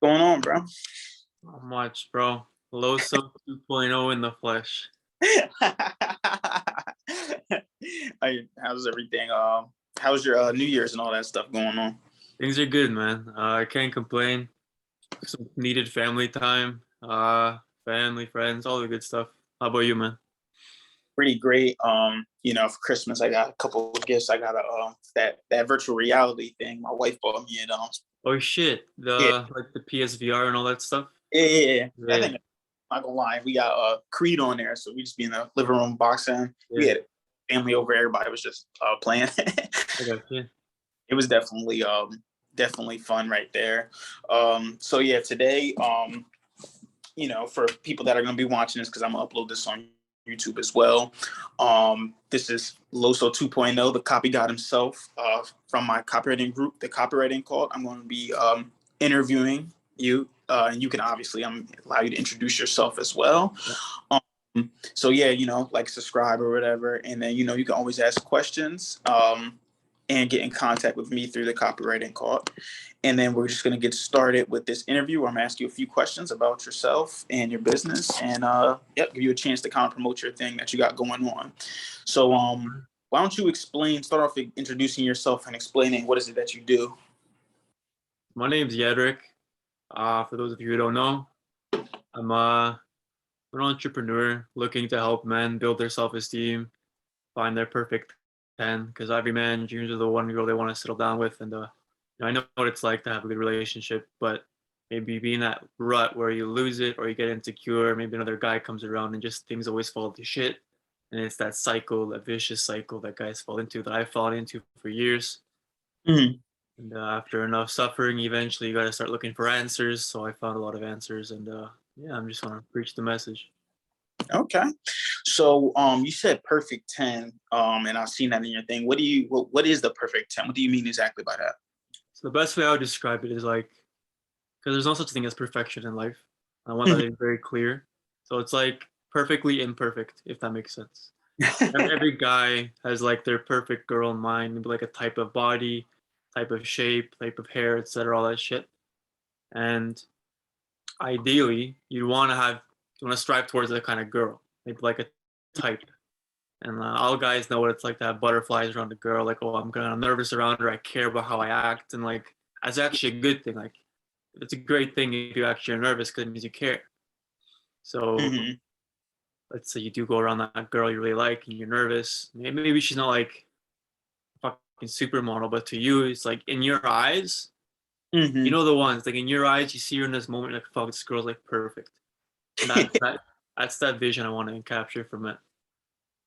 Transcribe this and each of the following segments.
Going on, bro? Not much, bro. Loso 2.0 in the flesh. How's everything? How's your New Year's and all that stuff going on? Things are good, man. I can't complain. Some needed family time, family, friends, all the good stuff. How about you, man? Pretty great. For Christmas, I got a couple of gifts. I got a that virtual reality thing. My wife bought me it. Oh shit, Yeah, the PSVR and all that stuff. yeah. I Yeah, think I'm not gonna lie. We got Creed on there, so we just be in the living room boxing. We yeah. had family over. Everybody was just playing. I got you. It was definitely fun right there. So yeah, today for people that are going to be watching this, because I'm going to upload this on YouTube as well. This is Loso 2.0, the copy god himself, from my copywriting group, the Copywriting Cult. I'm going to be interviewing you, and you can obviously allow you to introduce yourself as well. Yeah. So yeah, like subscribe or whatever, and then you can always ask questions, and get in contact with me through the Copywriting Cult. And then we're just going to get started with this interview where I'm going to ask you a few questions about yourself and your business, and give you a chance to kind of promote your thing that you got going on. So why don't you start off introducing yourself and explaining what is it that you do? My name's Jedrek. For those of you who don't know, I'm an entrepreneur looking to help men build their self-esteem, find their perfect 10, because every man dreams of the one girl they want to settle down with. And I know what it's like to have a good relationship, but maybe be in that rut where you lose it or you get insecure, maybe another guy comes around and just things always fall to shit. And it's that cycle, that vicious cycle that guys fall into, that I've fallen into for years. Mm-hmm. And after enough suffering, eventually you got to start looking for answers. So I found a lot of answers, and yeah, I'm just want to preach the message. Okay. So you said perfect 10, and I've seen that in your thing. What is the perfect 10? What do you mean exactly by that? So the best way I would describe it is like, because there's no such thing as perfection in life. I want that to be very clear. So it's like perfectly imperfect, if that makes sense. Every guy has like their perfect girl in mind, maybe like a type of body, type of shape, type of hair, etc., all that shit. And ideally, you want to strive towards that kind of girl, maybe like a type. And all guys know what it's like to have butterflies around a girl. Like, oh, I'm kind of nervous around her. I care about how I act, and like that's actually a good thing. Like, it's a great thing if you actually are nervous because it means you care. So Mm-hmm. let's say you do go around that girl you really like and you're nervous. Maybe she's not like a fucking supermodel, but to you, it's like in your eyes, you Mm-hmm. know the ones like in your eyes, you see her in this moment, like fuck, this girl's like perfect, and that's that vision I want to capture from it.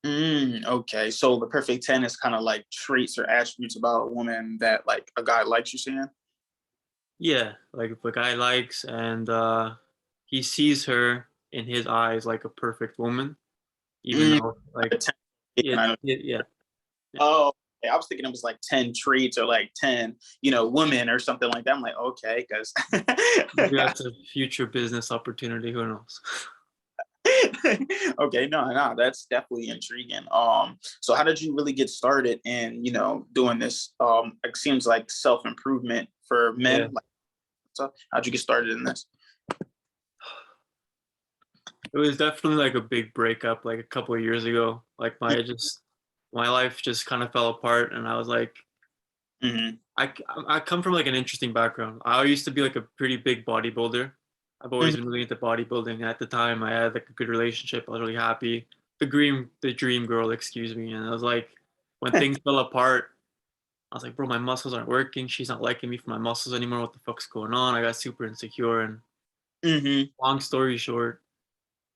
Okay, so the perfect 10 is kind of like traits or attributes about a woman that like a guy likes, you saying? Yeah, like if a guy likes and he sees her in his eyes like a perfect woman, even Mm, though a like 10, yeah, I know. yeah, yeah. Oh, okay. I was thinking it was like 10 traits or like 10, women or something like that. I'm like, okay, because Maybe that's a future business opportunity. Who knows? okay, no, that's definitely intriguing. So how did you really get started in, doing this? It seems like self-improvement for Yeah, men. Like, so how'd you get started in this? it was definitely like a big breakup like a couple of years ago. Like my life just kind of fell apart, and I was like, Mm-hmm. I come from like an interesting background. I used to be like a pretty big bodybuilder. I've always been really into bodybuilding. At the time, I had like a good relationship. I was really happy. The dream girl, excuse me. And I was like, when things fell apart, I was like, bro, my muscles aren't working. She's not liking me for my muscles anymore. What the fuck's going on? I got super insecure. And Mm-hmm. long story short,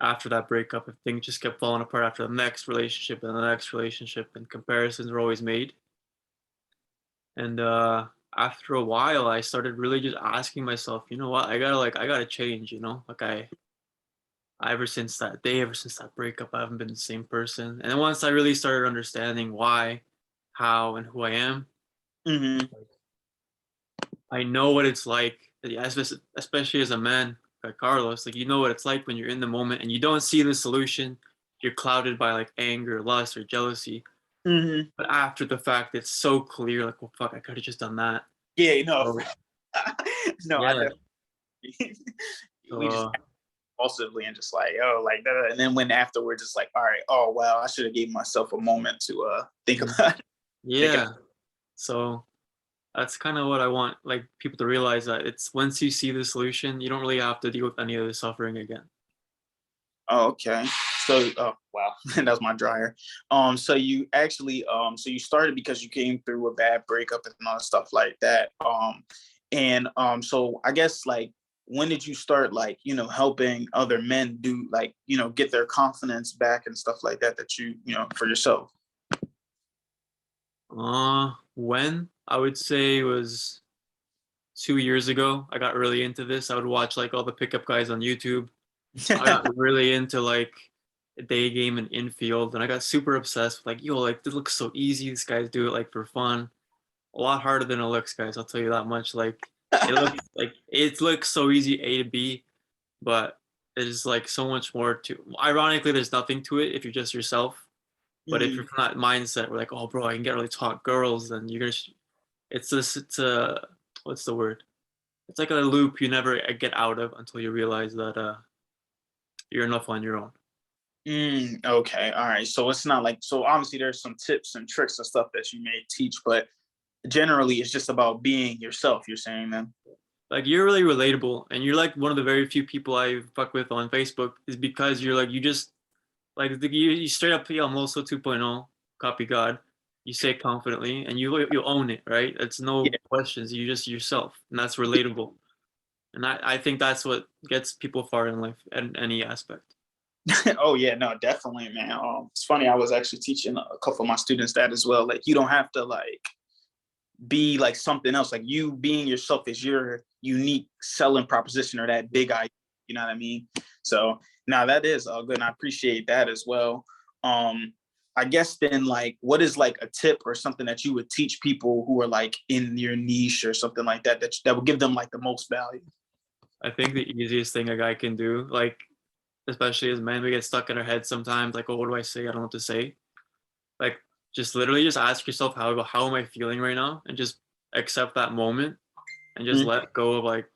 after that breakup, things just kept falling apart after the next relationship and the next relationship, and comparisons were always made. And after a while, I started really just asking myself, you know what, I gotta change. Like ever since that day, ever since that breakup, I haven't been the same person. And then once I really started understanding why, how, and who I am, Mm-hmm. I know what it's like, especially as a man like Carlos. Like you know what it's like when you're in the moment and you don't see the solution. You're clouded by like anger, lust, or jealousy. Mm-hmm. But after the fact, it's so clear. Like, well, fuck, I could have just done that. Yeah, So, no, I yeah, definitely. We just Uh, impulsively and just like, oh, like that. And then when afterwards, it's like, all right, oh wow, I should have gave myself a moment to think mm, about it. Think yeah. So that's kind of what I want, like people to realize that it's once you see the solution, you don't really have to deal with any of the suffering again. Oh, okay. So, oh wow, that was my dryer. So you actually, so you started because you came through a bad breakup and all stuff like that. And so I guess like, when did you start like, helping other men do like, get their confidence back and stuff like that, that for yourself? When I would say was 2 years ago, I got really into this. I would watch like all the pickup guys on YouTube. I got really into like day game and infield, and I got super obsessed with like, yo, like this looks so easy. These guys do it like for fun. A lot harder than it looks, guys. I'll tell you that much. It looks so easy A to B, but there's like so much more to. Ironically, there's nothing to it if you're just yourself. But if you're Mhm. from that mindset, we're like, oh, bro, I can get really hot girls, then you're gonna. It's this. It's a. What's the word? It's like a loop you never get out of until you realize that you're enough on your own. Okay, all right. So it's not like, so obviously there's some tips and tricks and stuff that you may teach, but generally it's just about being yourself. You're saying then. Like you're really relatable, and you're like one of the very few people I fuck with on Facebook is because you're like you just like you straight up, yeah, I'm also 2.0, copy God. You say it confidently, and you own it, right? It's no questions. You just yourself, and that's relatable. And I think that's what gets people far in life in any aspect. Oh yeah, no, definitely, man. It's funny. I was actually teaching a couple of my students that as well. Like, you don't have to like be like something else. Like, you being yourself is your unique selling proposition or that big idea. You know what I mean? So now that is good, and I appreciate that as well. Um, I guess then, like, what is like a tip or something that you would teach people who are like in your niche or something like that that would give them like the most value? I think the easiest thing a guy can do, like especially as men, we get stuck in our heads sometimes. Like, oh, what do I say? I don't know what to say. Like, just literally just ask yourself, how am I feeling right now, and just accept that moment, and just Mhm. let go of like,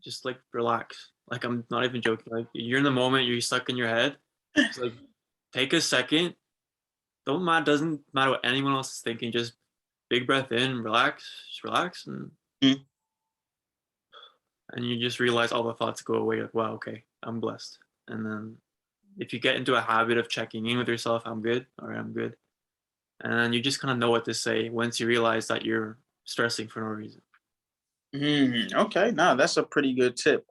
just like relax. Like I'm not even joking. Like you're in the moment, you're stuck in your head. Just like take a second. Don't matter. Doesn't matter what anyone else is thinking. Just big breath in, relax, just relax, and you just realize all the thoughts go away. Like, wow, okay, I'm blessed. And then if you get into a habit of checking in with yourself, I'm good, all right, I'm good, and then you just kind of know what to say once you realize that you're stressing for no reason. Okay, no, that's a pretty good tip.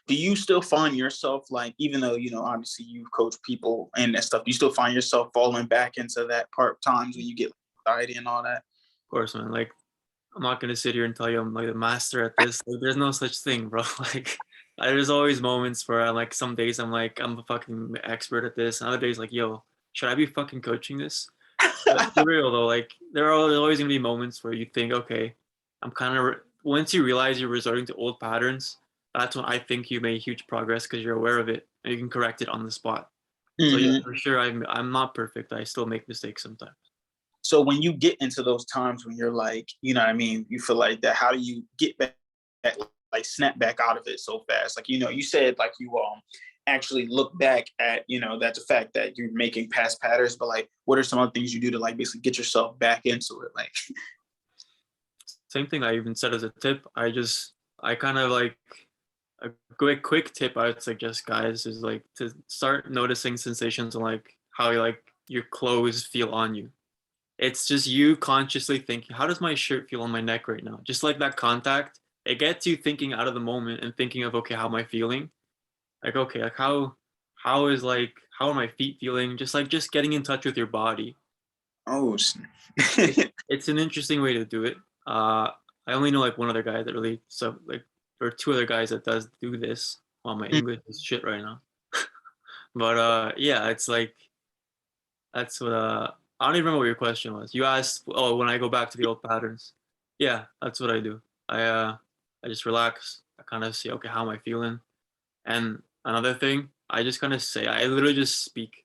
Do you still find yourself like, even though obviously you've coached people and that stuff, do you still find yourself falling back into that part times when you get anxiety and all that? Of course, man. Like I'm not gonna sit here and tell you I'm like a master at this. Like, there's no such thing, bro. Like, there's always moments where I'm like, some days I'm like, I'm a fucking expert at this, and other days like, yo, should I be fucking coaching this? But for real though, like, there are always gonna be moments where you think, okay, I'm kind of. Once you realize you're resorting to old patterns, that's when I think you made huge progress because you're aware of it and you can correct it on the spot. So yeah, Mhm. for sure, I'm not perfect. I still make mistakes sometimes. So when you get into those times when you're like, you know what I mean, you feel like that, how do you get back, like snap back out of it so fast? Like, you said like you actually look back at, that's a fact that you're making past patterns, but like, what are some other things you do to like basically get yourself back into it? Like, Same thing I even said as a tip. I kind of like a quick tip I would suggest guys is like to start noticing sensations and like how like your clothes feel on you. It's just you consciously thinking, how does my shirt feel on my neck right now? Just like that contact, it gets you thinking out of the moment and thinking of, okay, how am I feeling? Like, okay, like how are my feet feeling? Just getting in touch with your body. oh, It, it's an interesting way to do it. I only know like one other guy that really, so like, or two other guys that does do this. Well, my English is shit right now. But yeah, it's like that's what I don't even remember what your question was. You asked, oh, when I go back to the old patterns. Yeah, that's what I do. I just relax. I kind of see, okay, how am I feeling? And another thing, I just kind of say, I literally just speak.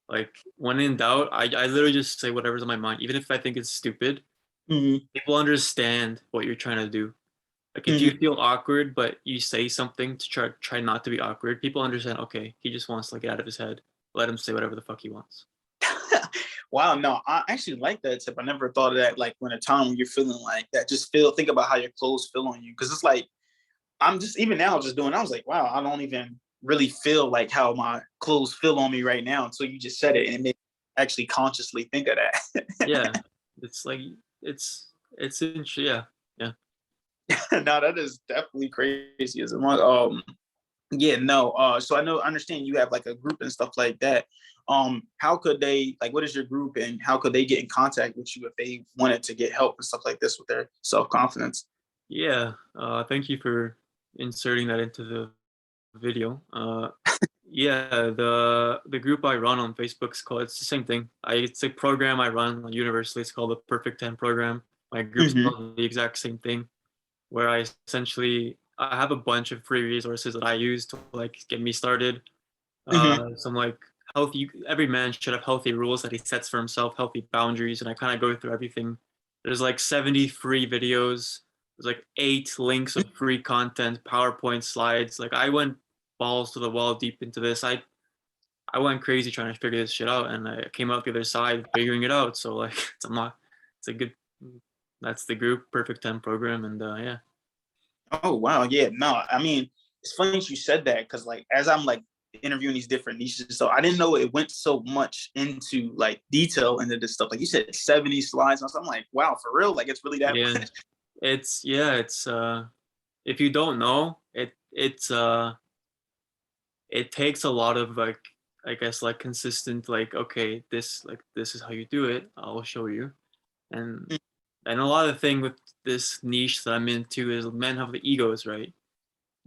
Like when in doubt, I literally just say whatever's on my mind, even if I think it's stupid. Mhm. People understand what you're trying to do. Like if you feel awkward, but you say something to try not to be awkward, people understand. Okay, he just wants to like get out of his head. Let him say whatever the fuck he wants. Wow, no, I actually like that tip. I never thought of that. Like when a time when you're feeling like that, just think about how your clothes feel on you. Because it's like I'm just even now just doing. I was like, wow, I don't even really feel like how my clothes feel on me right now until you just said it, and it made me actually consciously think of that. Yeah, it's like it's interesting. Yeah, yeah. No, that is definitely crazy as well. Yeah, no. So I understand you have like a group and stuff like that. How could they like? What is your group, and how could they get in contact with you if they wanted to get help and stuff like this with their self confidence? Yeah, thank you for inserting that into the video. Yeah, the group I run on Facebook's called. It's the same thing. It's a program I run universally. It's called the Perfect 10 program. My group's Hmm. called the exact same thing, where I have a bunch of free resources that I use to like get me started. Hmm. Some like healthy. Every man should have healthy rules that he sets for himself, healthy boundaries, and I kind of go through everything. There's like 70 free videos. There's like 8 links of free content, PowerPoint slides. Like I went balls to the wall deep into this. I went crazy trying to figure this shit out, and I came out the other side figuring it out. So like it's a good. That's the group Perfect 10 program, and yeah. Oh wow, yeah. No, I mean it's funny you said that because like as I'm like interviewing these different niches, so I didn't know it went so much into like detail into this stuff. Like you said, 70 slides. And I'm like, wow, for real? Like it's really that Yeah, much? it's if you don't know it takes a lot of like I guess like consistent like okay this is how you do it, I'll show you. and and a lot of the thing with this niche that I'm into is men have the egos, right?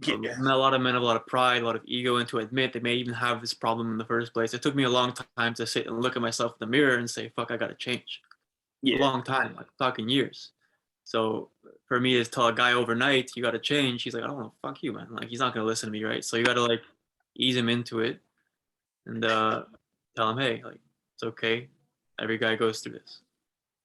Yeah, A lot of men have a lot of pride, a lot of ego, and to admit they may even have this problem in the first place. It took me a long time to sit and look at myself in the mirror and say fuck, I gotta change. A yeah. long time, like talking years. So for me to tell a guy overnight you got to change, he's like, I don't know, fuck you, man. Like he's not gonna listen to me, right? So you got to like ease him into it and tell him, hey, like it's okay. Every guy goes through this.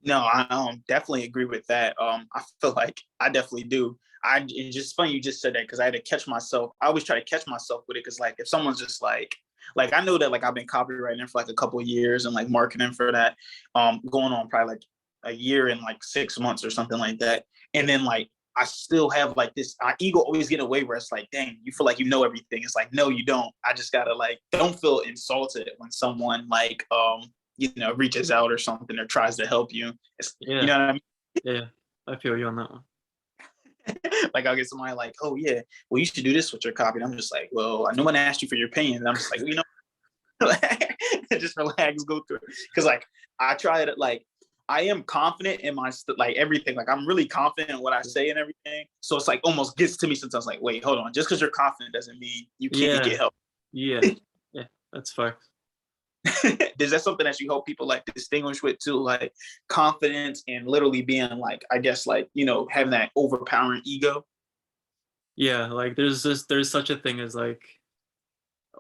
No, I definitely agree with that. I feel like I definitely do. It's just funny you just said that because I had to catch myself. I always try to catch myself with it because like if someone's just like I know that like I've been copywriting for like a couple of years and like marketing for that, going on probably like a year and like 6 months or something like that. And then like I still have like this ego always get away where it's like, dang, you feel like you know everything. It's like, no, you don't. I just gotta like don't feel insulted when someone like reaches out or something or tries to help you. You Yeah, know what I mean? yeah, I feel you on that one. Like I'll get somebody like, oh yeah, well you should do this with your copy. And I'm just like, well, no one asked you for your opinion. And I'm just like, just relax, go through it. Because like I try to like I am confident in my like everything. Like I'm really confident in what I say and everything. So it's like almost gets to me sometimes. Like, wait, hold on. Just because you're confident doesn't mean you can't Yeah, get help. yeah, yeah. That's fact. Is that something that you hope people like distinguish with too, like confidence and literally being like, I guess like having that overpowering ego? Yeah, like there's such a thing as like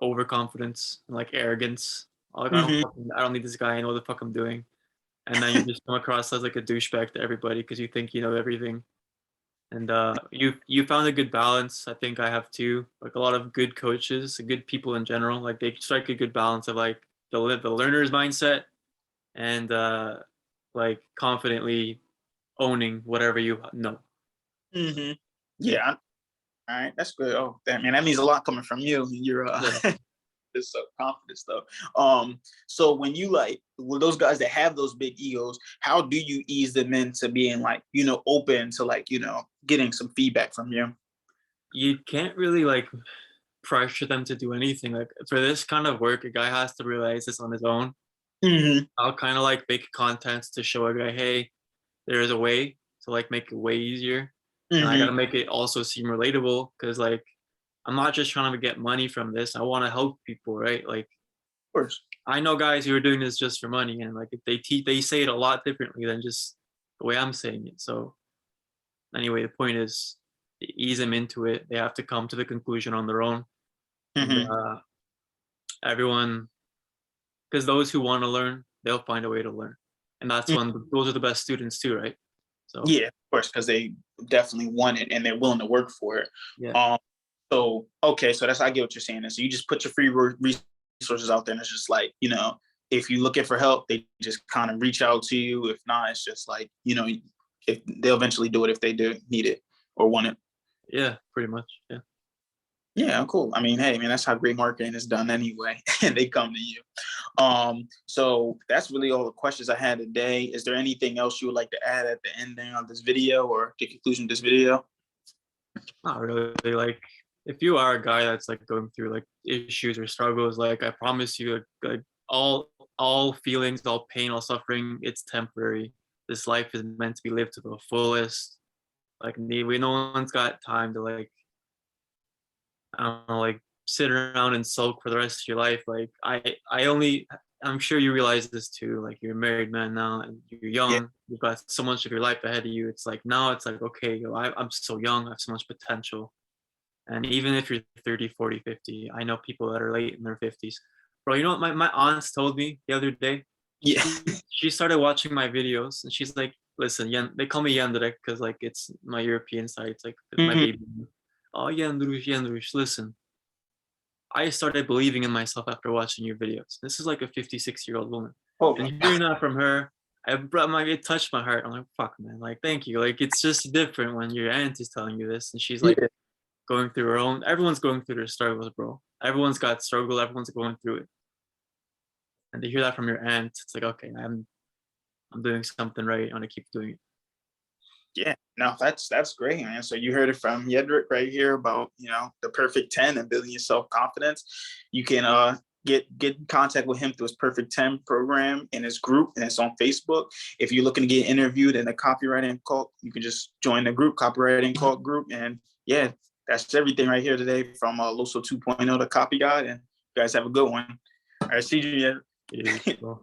overconfidence and like arrogance. Like Hmm. I don't need this guy. I know what the fuck I'm doing. And then you just come across as like a douchebag to everybody because you think you know everything. And you found a good balance. I think I have too. Like a lot of good coaches, good people in general. Like they strike a good balance of like the learner's mindset and like confidently owning whatever you know. Hmm. Yeah. All right. That's good. Oh, that man, that means a lot coming from you. You're Yeah. this confidence though. So when you like with those guys that have those big egos, how do you ease them into being like, open to like, getting some feedback from you? You can't really like pressure them to do anything. Like for this kind of work, a guy has to realize this on his own. Hmm. I'll kind of like make content to show a guy, hey, there is a way to like make it way easier, and I Hmm. gotta make it also seem relatable because like I'm not just trying to get money from this. I want to help people, right? Like Of course. I know guys who are doing this just for money, and like if they say it a lot differently than just the way I'm saying it. So anyway, the point is to ease them into it. They have to come to the conclusion on their own, and Hmm. everyone, because those who want to learn, they'll find a way to learn, and that's when those are the best students too, right? So Yeah, of course, because they definitely want it and they're willing to work for it. yeah, So okay, so I get what you're saying. So you just put your free resources out there, and it's just like, if you're looking for help, they just kind of reach out to you. If not, it's just like, if they'll eventually do it if they do need it or want it. yeah, pretty much. Yeah. Yeah, cool. I mean, hey, man, that's how great marketing is done anyway, and they come to you. So that's really all the questions I had today. Is there anything else you would like to add at the ending of this video or the conclusion of this video? Not really. Like, if you are a guy that's like going through like issues or struggles, like I promise you, like all feelings, all pain, all suffering, it's temporary. This life is meant to be lived to the fullest. Like, no one's got time to like, I don't know, like sit around and sulk for the rest of your life. Like I'm sure you realize this too. Like, you're a married man now and you're Yeah, young. You've got so much of your life ahead of you. It's like now it's like, okay, I'm so young. I have so much potential. And even if you're 30, 40, 50, I know people that are late in their 50s. Bro, you know what my aunts told me the other day? yeah, She started watching my videos and she's like, listen, they call me Jedrek because like it's my European side. It's like my Mhm. baby. Oh, Jendrush, listen. I started believing in myself after watching your videos. This is like a 56-year-old woman. Oh my And God. hearing that from her, it touched my heart. I'm like, fuck, man. Like, thank you. Like, it's just different when your aunt is telling you this and she's like Yeah, going through her own. Everyone's going through their struggles, bro. Everyone's got struggle. Everyone's going through it. And to hear that from your aunt, it's like, okay, I'm doing something right. I'm gonna keep doing it. yeah. No, that's great, man. So you heard it from Jedrick right here about the perfect 10 and building your self confidence. You can get in contact with him through his Perfect 10 program and his group, and it's on Facebook. If you're looking to get interviewed in a copywriting cult, you can just join the group, copywriting cult group. And yeah, that's everything right here today from Loso 2.0 to Copy Guide. And you guys have a good one. All right, see you. It is, bro.